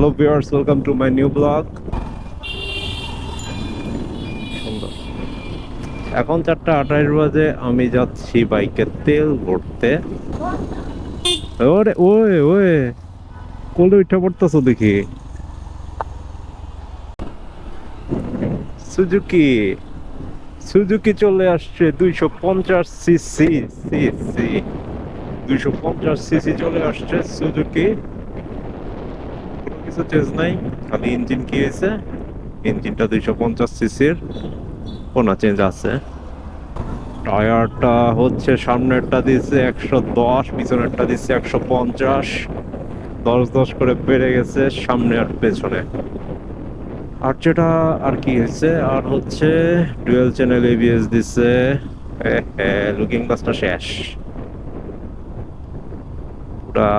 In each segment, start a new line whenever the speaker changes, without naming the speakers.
Hello viewers, welcome to my new blog. সুন্দর। এখন 4:28 বাজে, আমি যাচ্ছি বাইকে তেল ভরতে। ওরে ওয়ে ওয়ে, কোলে উঠে পড়তেছো দেখি। সুজুকি সুজুকি চলে আসছে 250 সিসি। সিসি 250 সিসি চলে আসছে সুজুকি। কোনো কিছু চেঞ্জ নাই, খালি ইঞ্জিন কি হয়েছে, ইঞ্জিনটা 250 সিসির, কোনো চেঞ্জ আছে। টায়ারটা হচ্ছে সামনেরটা দিচ্ছে 110, পিছনেরটা দিচ্ছে 150। 10 10 করে বেড়ে গেছে সামনে আর পেছনে। আর যেটা আর কি হয়েছে, আর হচ্ছে ডুয়েল চ্যানেল এবিএস দিচ্ছে। লুকিং গ্লাসটা শেষ পুরা,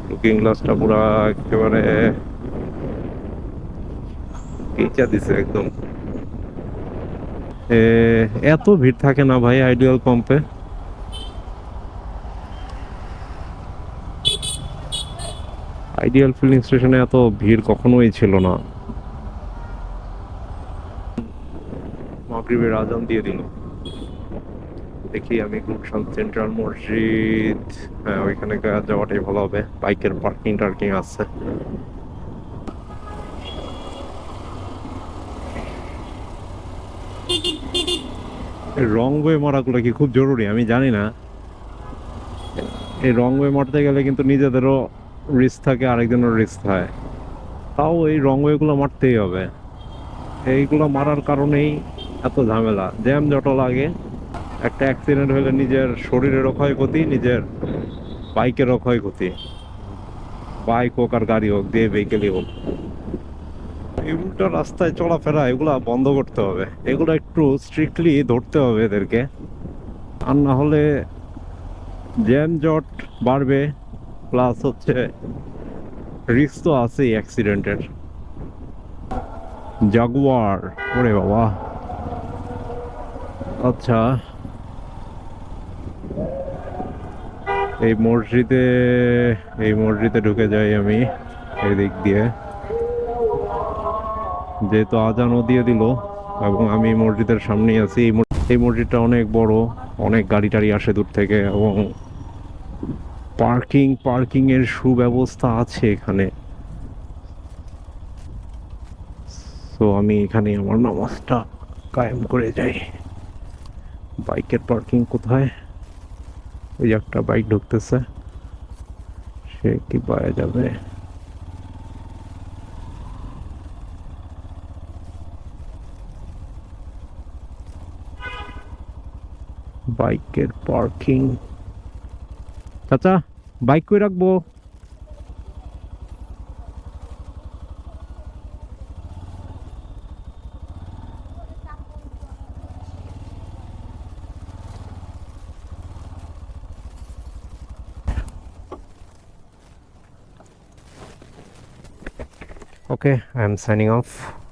লুকিং গ্লাসটা পুরা একেবারে কেচা দিছে একদম। এত ভিড় থাকে না ভাই আইডিয়াল পাম্পে। আইডিয়াল ফিলিং স্টেশনে এত ভিড় কখনোই ছিল না। মাগরিবের আজান দিয়ে দিল। দেখি আমি গুলশান সেন্ট্রাল মসজিদ, হ্যাঁ ওইখানে যাওয়াটাই ভালো হবে, বাইকের পার্কিং টার্কিং আছে। রং ওয়ে মারাগুলো কি খুব জরুরি আমি জানি না। এই রং ওয়ে মারতে গেলে কিন্তু নিজেদেরও রিস্ক থাকে, আরেকজনের রিস্ক থাকে। তাও এই রং ওয়ে গুলো মারতেই হবে। এইগুলো মারার কারণেই এত ঝামেলা, জ্যাম জট লাগে। একটা অ্যাক্সিডেন্ট হলে নিজের শরীরেরও ক্ষয়ক্ষতি, নিজের বাইকেরও ক্ষয়ক্ষতি। বাইক হোক আর গাড়ি হোক, যে ভেহিকেলই হোক। এই উল্টো রাস্তায় চলাফেরা এগুলা বন্ধ করতে হবে, এগুলো একটু স্ট্রিক্টলি ধরতে হবে এদেরকে। আর না হলে জ্যাম জট বাড়বে, প্লাস হচ্ছে রিস্ক তো আছেই অ্যাক্সিডেন্টের। জাগুয়ার, ওরে বাবা। আচ্ছা, এই মসজিদে, এই মসজিদে ঢুকে যাই আমি এই দিক দিয়ে, যেহেতু আজানও দিয়ে দিল এবং আমি মসজিদের সামনেই আছি। এই মসজিদটা অনেক বড়, অনেক গাড়ি টাড়ি আসে দূর থেকে, এবং পার্কিং এর সুব্যবস্থা আছে এখানে। তো আমি এখানে আমার নামাজটা কায়েম করে যাই। বাইকের পার্কিং কোথায়? ওই যে একটা বাইক ঢুকতেছে, সে কি পাওয়া যাবে? বাইকের পার্কিং, চাচা বাইক কই রাখবো? Okay, I'm signing off.